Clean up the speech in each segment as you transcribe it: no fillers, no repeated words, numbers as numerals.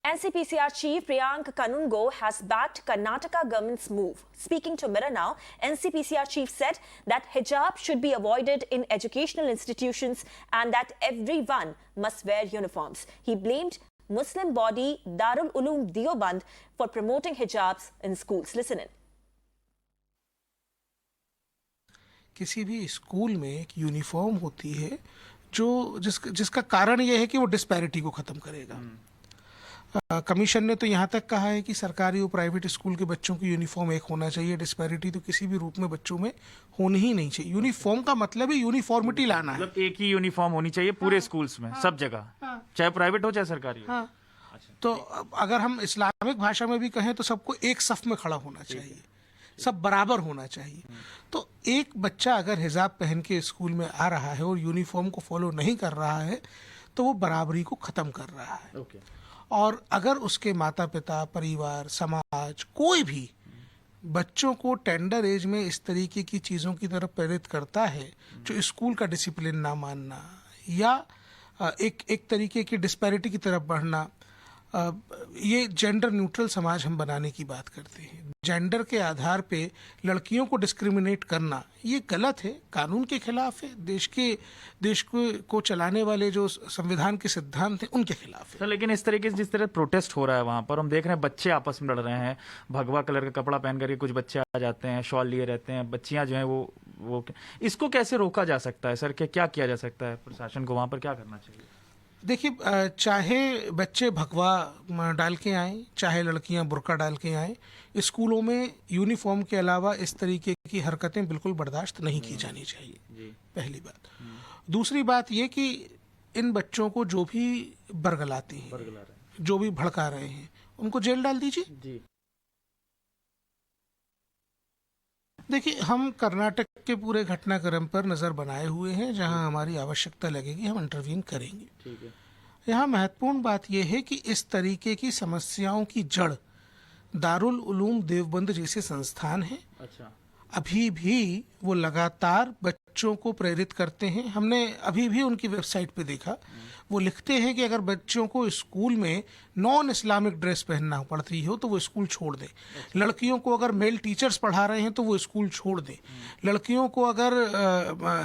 NCPCR Chief Priyank Kanoongo has backed Karnataka government's move. Speaking to Mirror Now, NCPCR Chief said that hijab should be avoided in educational institutions and that everyone must wear uniforms. He blamed Muslim body Darul Uloom Deoband for promoting hijabs in schools. Listen in. किसी भी school में एक uniform होती है जो जिसका कारण यह है कि वो डिस्पैरिटी को ख़त्म करेगा। कमीशन ने तो यहाँ तक कहा है कि सरकारी और प्राइवेट स्कूल के बच्चों की यूनिफॉर्म एक होना चाहिए। डिस्पैरिटी तो किसी भी रूप में बच्चों में होनी ही नहीं चाहिए। यूनिफॉर्म का मतलब है यूनिफॉर्मिटी लाना है, मतलब एक ही यूनिफॉर्म होनी चाहिए पूरे स्कूल्स में, सब जगह, चाहे प्राइवेट हो चाहे सरकारी हो। अच्छा, तो अगर हम इस्लामिक भाषा में भी कहें तो सबको एक सफ में खड़ा होना चाहिए, सब बराबर होना चाहिए। तो एक बच्चा अगर हिजाब पहन के स्कूल में आ रहा है और यूनिफॉर्म को फॉलो नहीं कर रहा है तो वो बराबरी को ख़त्म कर रहा है। और अगर उसके माता पिता, परिवार, समाज कोई भी बच्चों को टेंडर एज में इस तरीके की चीज़ों की तरफ प्रेरित करता है जो स्कूल का डिसिप्लिन ना मानना या एक तरीके की डिस्पैरिटी की तरफ बढ़ना, ये जेंडर न्यूट्रल समाज हम बनाने की बात करते हैं। जेंडर के आधार पे लड़कियों को डिस्क्रिमिनेट करना ये गलत है, कानून के खिलाफ है, देश को चलाने वाले जो संविधान के सिद्धांत हैं उनके खिलाफ है। तो लेकिन इस तरीके से जिस तरह प्रोटेस्ट हो रहा है वहां पर हम देख रहे हैं बच्चे आपस में लड़ रहे हैं, भगवा कलर का कपड़ा पहन करके कुछ बच्चे आ जाते हैं, शॉल लिए रहते हैं, बच्चियां जो हैं वो इसको कैसे रोका जा सकता है सर? क्या किया जा सकता है? प्रशासन को वहां पर क्या करना चाहिए? देखिए, चाहे बच्चे भगवा डाल के आएँ, चाहे लड़कियां बुर्का डाल के आएँ, स्कूलों में यूनिफॉर्म के अलावा इस तरीके की हरकतें बिल्कुल बर्दाश्त नहीं की जानी चाहिए। पहली बात। दूसरी बात ये कि इन बच्चों को जो भी बरगलाते हैं, जो भी भड़का रहे हैं, उनको जेल डाल दीजिए। देखिए, हम कर्नाटक के पूरे घटनाक्रम पर नज़र बनाए हुए हैं, जहां हमारी आवश्यकता लगेगी हम इंटरवीन करेंगे। यहाँ महत्वपूर्ण बात यह है कि इस तरीके की समस्याओं की जड़ दारुल उलूम देवबंद जैसे संस्थान है। अच्छा। अभी भी वो लगातार बच्चों को प्रेरित करते हैं। हमने अभी भी उनकी वेबसाइट पे देखा, वो लिखते हैं कि अगर बच्चों को स्कूल में नॉन इस्लामिक ड्रेस पहनना पड़ती हो तो वो स्कूल छोड़ दें। लड़कियों को अगर मेल टीचर्स पढ़ा रहे हैं तो वो स्कूल छोड़ दें। लड़कियों को अगर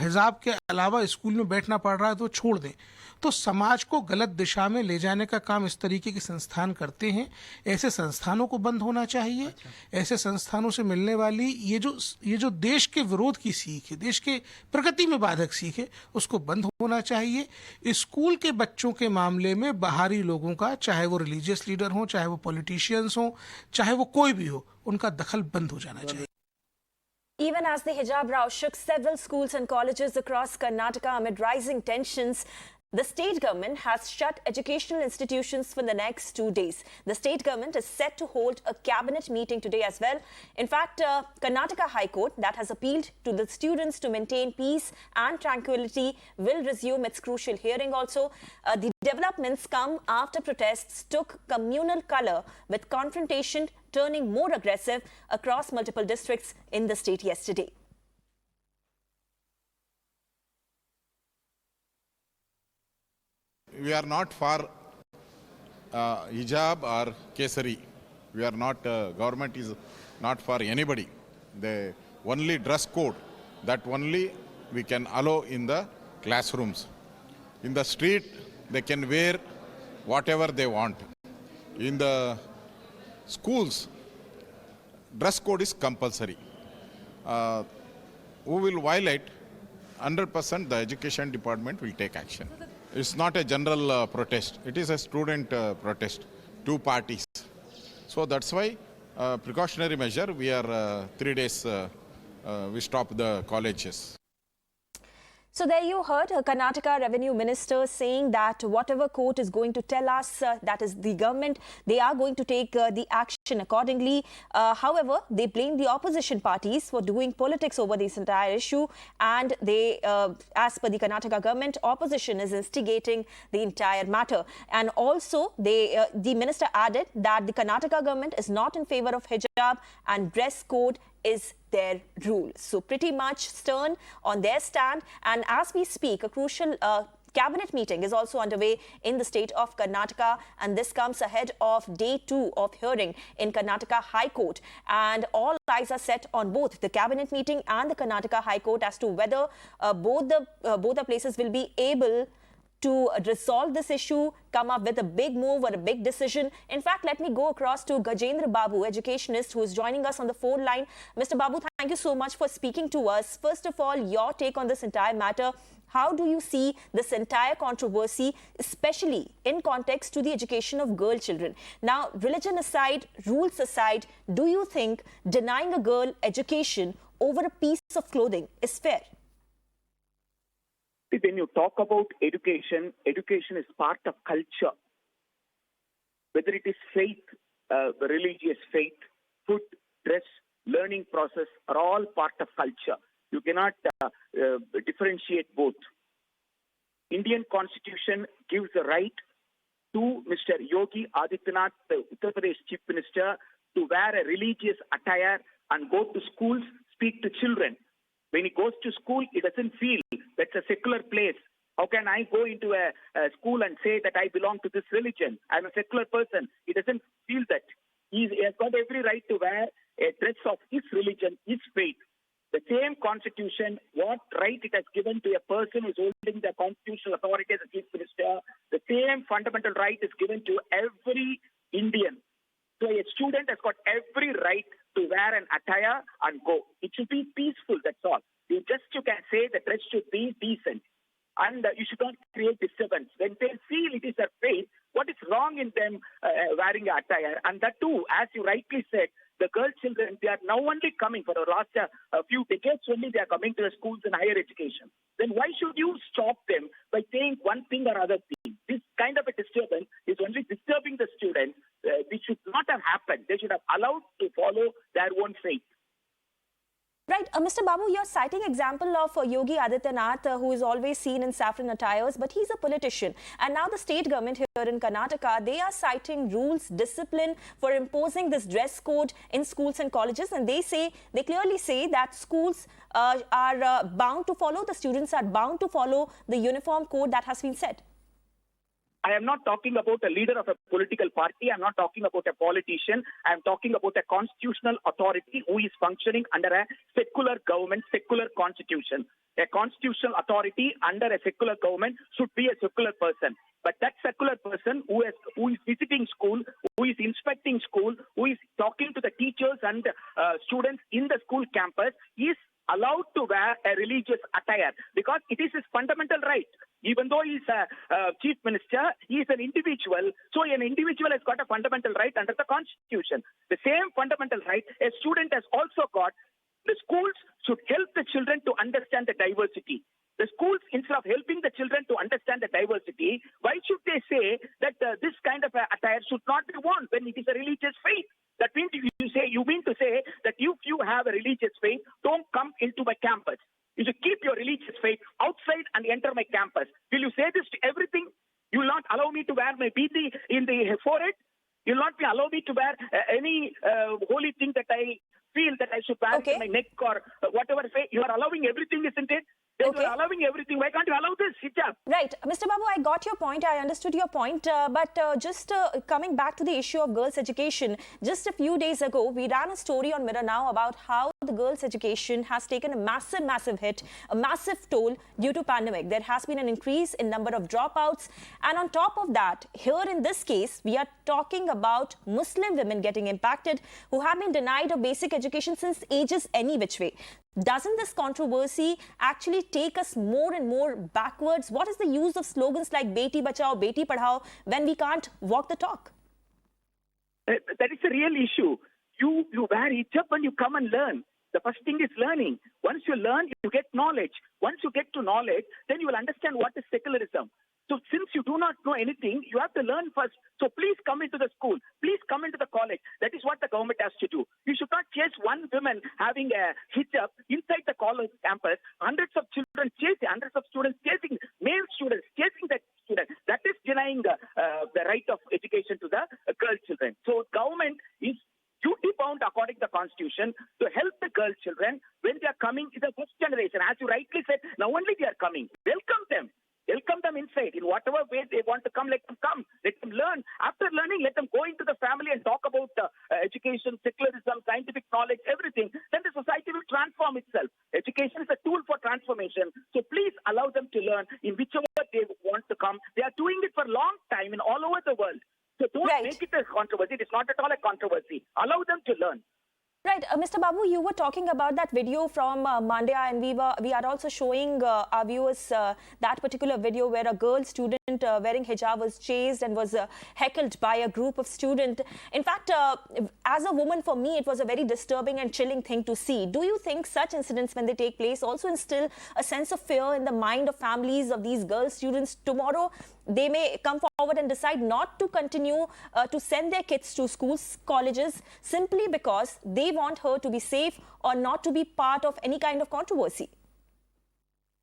हिजाब के अलावा स्कूल में बैठना पड़ रहा है तो छोड़ दें। तो समाज को गलत दिशा में ले जाने का काम इस तरीके के संस्थान करते हैं। ऐसे संस्थानों को बंद होना चाहिए। अच्छा। ऐसे संस्थानों से मिलने वाली ये जो देश के विरोध की सीख है, देश के प्रगति में बाधक सीख है, उसको बंद होना चाहिए। स्कूल के बच्चों के मामले में बाहरी लोगों का, चाहे वो रिलीजियस लीडर हो, चाहे वो पॉलिटिशियंस हो, चाहे वो कोई भी हो, उनका दखल बंद हो जाना चाहिए। Even as the hijab row shook several schools and colleges across Karnataka amid rising tensions, the state government has shut educational institutions for the next 2 days. The state government is set to hold a cabinet meeting today as well. In fact, Karnataka High Court, that has appealed to the students to maintain peace and tranquility, will resume its crucial hearing also. The developments come after protests took communal color, with confrontation turning more aggressive across multiple districts in the state yesterday. We are not for hijab or kesari. We are not, government is not for anybody. The only dress code, that only we can allow in the classrooms. In the street, they can wear whatever they want. In the schools, dress code is compulsory. Who will violate, 100% the education department will take action. It's not a general protest. It is a student protest, 2 parties. So that's why precautionary measure, we are 3 days, we stop the colleges. So there you heard Karnataka Revenue Minister saying that whatever court is going to tell us, that is the government, they are going to take the action accordingly. However, they blame the opposition parties for doing politics over this entire issue, and they, as per the Karnataka government, opposition is instigating the entire matter. And also, the minister added that the Karnataka government is not in favor of hijab and dress code is their rule. So pretty much stern on their stand. And as we speak, a crucial cabinet meeting is also underway in the state of Karnataka, and this comes ahead of day 2 of hearing in Karnataka High Court. And all eyes are set on both the cabinet meeting and the Karnataka High Court as to whether both the places will be able to resolve this issue, come up with a big move or a big decision. In fact, let me go across to Gajendra Babu, educationist, who is joining us on the phone line. Mr. Babu, thank you so much for speaking to us. First of all, your take on this entire matter. How do you see this entire controversy, especially in context to the education of girl children? Now, religion aside, rules aside, do you think denying a girl education over a piece of clothing is fair? When you talk about education, education is part of culture. Whether it is faith, religious faith, food, dress, learning process are all part of culture. You cannot differentiate both. Indian Constitution gives the right to Mr. Yogi Adityanath, the Uttar Pradesh Chief Minister, to wear a religious attire and go to schools, speak to children. When he goes to school, he doesn't feel that's a secular place. How can I go into a school and say that I belong to this religion? I'm a secular person. He doesn't feel that. He has got every right to wear a dress of his religion, his faith. The same constitution, what right it has given to a person who is holding the constitutional authority as a chief minister, the same fundamental right is given to every Indian. So a student has got every right to wear an attire and go. It should be peaceful, that's all. You can say the dress should be decent. And you should not create disturbance. When they feel it is their faith, what is wrong in them wearing an attire? And that too, as you rightly said, the girl children, they are now only coming for the last few decades only they are coming to the schools and higher education. Then why should you stop them by saying one thing or other thing? This kind of a disturbance is only disturbing the students. This should not have happened. They should have allowed to follow their own faith. Right. Mr. Babu, you're citing example of Yogi Adityanath, who is always seen in saffron attires, but he's a politician. And now the state government here in Karnataka, they are citing rules, discipline for imposing this dress code in schools and colleges. And they clearly say that schools are bound to follow, the students are bound to follow the uniform code that has been set. I am not talking about a leader of a political party. I'm not talking about a politician. I'm talking about a constitutional authority who is functioning under a secular government, secular constitution. A constitutional authority under a secular government should be a secular person. But that secular person who is visiting school, who is inspecting school, who is talking to the teachers and students in the school campus is allowed to wear a religious attire because it is his fundamental right. Even though he is a chief minister, he is an individual. So an individual has got a fundamental right under the constitution. The same fundamental right a student has also got. The schools should help the children to understand the diversity. The schools, instead of helping the children to understand the diversity, why should they say that this kind of attire should not be worn when it is a religious faith? That means you mean to say that if you have a religious faith, don't come into my campus. You should keep your religious faith outside and enter my campus. Will you say this to everything? You will not allow me to wear my bidi in the forehead? You will not allow me to wear any holy thing that I feel that I should wear in my neck or whatever. You are allowing everything, isn't it? You are allowing everything. Why can't you allow this hijab? Right. Mr. Babu, I got your point. I understood your point. But just coming back to the issue of girls' education, just a few days ago, we ran a story on Mirror Now about how the girls' education has taken a massive hit, a massive toll due to pandemic. There has been an increase in number of dropouts. And on top of that, here in this case, we are talking about Muslim women getting impacted who have been denied a basic education since ages any which way. Doesn't this controversy actually take us more and more backwards? What is the use of slogans like Beti Bachao, Beti Padhao when we can't walk the talk? That is a real issue. You wear hijab when you come and learn. The first thing is learning. Once you learn, you get knowledge. Once you get to knowledge, then you will understand what is secularism. So since you do not know anything, you have to learn first. So please come into the school. Please come into the college. That is what the government has to do. You should not chase one woman having a hijab inside the college campus. Hundreds of children chasing, hundreds of students chasing, male students chasing that student. That is denying the right of education to the girl children. So government is duty-bound according to the Constitution to help the girl children when they are coming in the first generation. As you rightly said, now only they are coming. Welcome them. Welcome them in Right. make it a controversy. It is not at all a controversy. Allow them to learn. Right, Mr. Babu, you were talking about that video from Mandya, and we are also showing our viewers that particular video where a girl student wearing hijab was chased and was heckled by a group of students. In fact, as a woman, for me, it was a very disturbing and chilling thing to see. Do you think such incidents, when they take place, also instill a sense of fear in the mind of families of these girl students? Tomorrow, they may come forward and decide not to continue to send their kids to schools, colleges, simply because they want her to be safe or not to be part of any kind of controversy.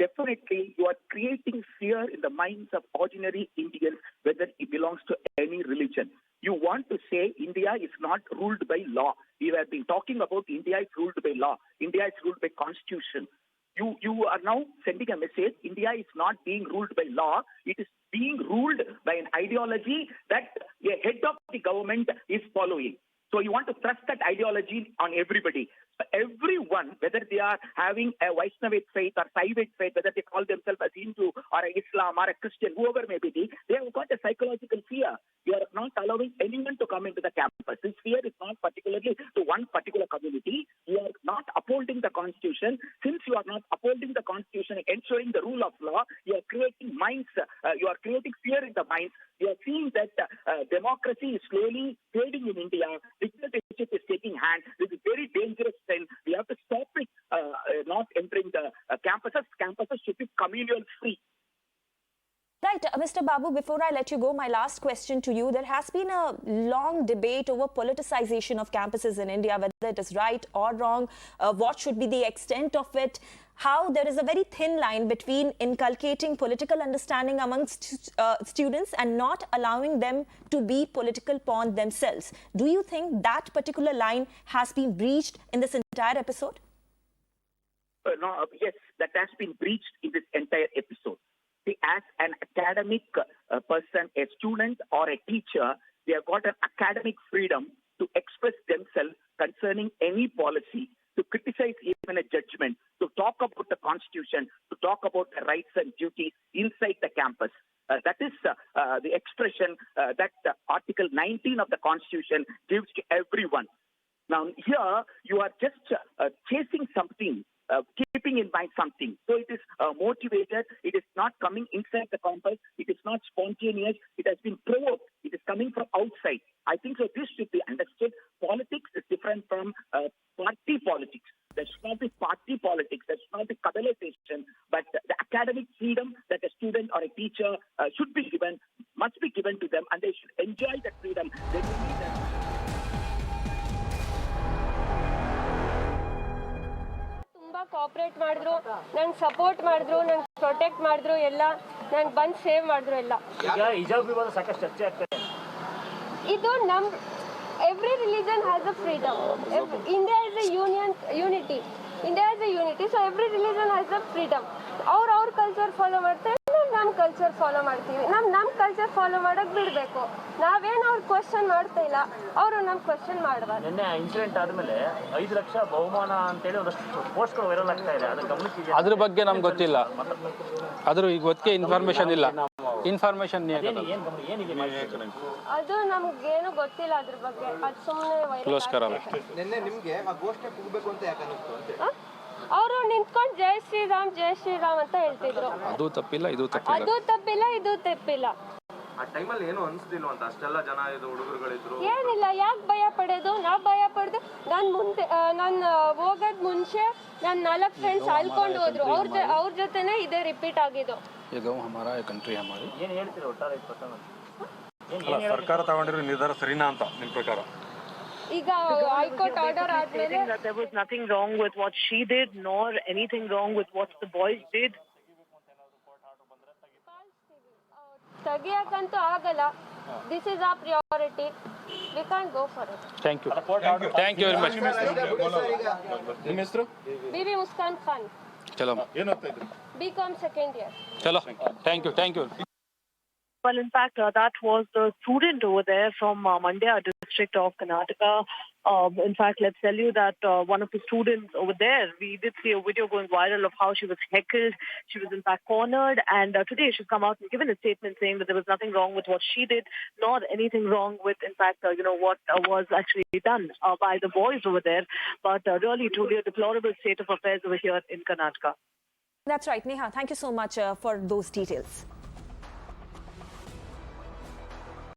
Definitely, you are creating fear in the minds of ordinary Indians, whether it belongs to any religion. You want to say India is not ruled by law. We have been talking about India is ruled by law. India is ruled by constitution. You are now sending a message. India is not being ruled by law. It is being ruled by an ideology that a head of the government is following. So you want to thrust that ideology on everybody. Everyone, whether they are having a Vaishnavite faith or Saivite faith, whether they call themselves a Hindu or a Islam or a Christian, whoever may be, they have got a psychological fear. You are not allowing anyone to come into the campus. This fear is not particularly to one particular community. You are not upholding the constitution. Since you are not upholding the constitution and ensuring the rule of law, you are creating minds. You are creating fear in the minds. You are seeing that democracy is slowly fading in India. Dictatorship is taking hand. This is very dangerous thing. We have to stop it not entering the campuses. Campuses should be communal free. Right, Mr. Babu, before I let you go, my last question to you. There has been a long debate over politicization of campuses in India, whether it is right or wrong, what should be the extent of it, how there is a very thin line between inculcating political understanding amongst students and not allowing them to be political pawn themselves. Do you think that particular line has been breached in this entire episode? No, yes, that has been breached in this entire episode. As an academic person, a student or a teacher, they have got an academic freedom to express themselves concerning any policy, to criticize even a judgment, to talk about the constitution, to talk about the rights and duties inside the campus. That is the expression that Article 19 of the constitution gives to everyone. Now, here you are just chasing something, keeping in mind something. So it is motivated. It is not coming inside the campus. It is not spontaneous. It has been provoked. It is coming from outside. I think so. This should be understood. Politics is different from party politics. There should not be party politics. There should not be coalition. But the academic freedom that a student or a teacher should be given, must be given to them, and they should enjoy that freedom. They will need that. Cooperate ಮಾಡಿದ್ರು, ನಂಗೆ support ಮಾಡಿದ್ರು, ನಂಗೆ protect ಮಾಡಿದ್ರು, ಎಲ್ಲ ನಂಗೆ ಬಂದು save ಮಾಡಿದ್ರು ಎಲ್ಲ. ಈಗ ಹಿಜಾಬ್ ವಿವಾದ ಸಾಕಷ್ಟು ಚರ್ಚೆ ಆಗ್ತದೆ. ಇದು every religion has a freedom. India is a unity. India is a unity, so every religion has a freedom. ಅವ್ರ ಕಲ್ಚರ್ ಫಾಲೋ ಮಾಡ್ತಾರೆ, ನಮ್ಮ ಕಲ್ಚರ್ ಫಾಲೋ ಮಾಡ್ತೀವಿ. ನಮ್ಮ ಕಲ್ಚರ್ ಫಾಲೋ ಮಾಡಕ್ ಬಿಡಬೇಕು. ನಾವೇನು ಅವ್ರು ಕ್ವಶನ್ ಮಾಡ್ತಾ ಇಲ್ಲ, ಅವರು ನಮ್ಮ ಕ್ವಶನ್ ಮಾಡಬಾರ್ದು. ನಿನ್ನೆ ಇನ್ಸಿಡೆಂಟ್ ಆದಮೇಲೆ 5 ಲಕ್ಷ ಬಹುಮಾನ ಅಂತೇಳಿ ಒಂದಷ್ಟು ಪೋಸ್ಟ್ಗಳು ವೈರಲ್ ಆಗ್ತಾ ಇದೆ. ಅದ್ರ ಗಮನಕ್ಕೆ ಅದ್ರ ಬಗ್ಗೆ ನಮ್ಗೆ ಗೊತ್ತಿಲ್ಲ. ಅದ್ರ ಈಗ ಗೊತ್ತಿಗೆ ಇನ್ಫಾರ್ಮೇಶನ್ ಇಲ್ಲ. ಇನ್ಫಾರ್ಮೇಶನ್ ಅದು ನಮ್ಗೇನು ಗೊತ್ತಿಲ್ಲ ಅದ್ರ ಬಗ್ಗೆ. ಅದು ಸುಮ್ಮನೆ ನಿನ್ನೆ ನಿಮ್ಗೆ ಆ ಘೋಷಣೆ ಕೂಗಬೇಕು ಅಂತ ಯಾಕೆ ಅನ್ನಿಸ್ತು ಅಂತ ಅವರು ನಿಂತ್ಕೊಂಡು ಜೈ ಶ್ರೀರಾಮ್ ಅಂತ ಹೇಳ್ತಿದ್ರು. ಅದು ತಪ್ಪಿಲ್ಲ, ಇದು ತಪ್ಪಿಲ್ಲ. ಆ ಟೈಮಲ್ಲಿ ಏನು ಅನಿಸ್ತಿಲ್ಲ ಅಂತ ಅಷ್ಟೆಲ್ಲ ಜನ ಹುಡುಗರುಗಳಿದ್ರು. ಏನಿಲ್ಲ, ಯಾಕೆ ಭಯ ಪಡೋದು? ನಾವು ಭಯ ಪಡೆದು ನಾನು ಹೋಗೋದ್ ಮುಂಚೆ ನನ್ನ 4 ಫ್ರೆಂಡ್ಸ್ ಅಲ್ಕೊಂಡು ಹೋದ್ರು. ಅವ್ರ ಜೊತೆನೆ ಇದೇ ರಿಪೀಟ್ ಆಗಿದ್ದು. ಏನು ಹೇಳ್ತೀರಾ ಒಟ್ಟಾರೆ ಸರ್ಕಾರ ತಗೊಂಡಿರೋ ನಿರ್ಧಾರ ಸರಿನಾ ಅಂತ ನಿಮ್ಮ ಪ್ರಕಾರ? ಈಗ ಹೈಕೋರ್ಟ್ ಆರ್ಡರ್ ಆದ್ಮೇಲೆ there was nothing wrong with what she did nor anything wrong with what the boys did. ತೆಗಿಯಕ್ಕಂತೂ ಆಗಲ್ಲ. This is our priority. We can't go for it. Thank you very much. ನಿಮ್ಮ ಹೆಸರು? ಬಿಬಿ ಮುಸ್ಕಾನ್ ಖಾನ್. ಚಲೋ ಏನು ಓದ್ತಾ ಇದ್ರಿ? BCom second year. ಚಲೋ thank you Well, in fact, that was the student over there from Mandya district of Karnataka. In fact, let's tell you that one of the students over there, we did see a video going viral of how she was heckled. She was in fact cornered, and today she's come out and given a statement saying that there was nothing wrong with what she did, nor anything wrong with, in fact, what was actually done by the boys over there. But really, truly a deplorable state of affairs over here in Karnataka. That's right, Neha. Thank you so much for those details.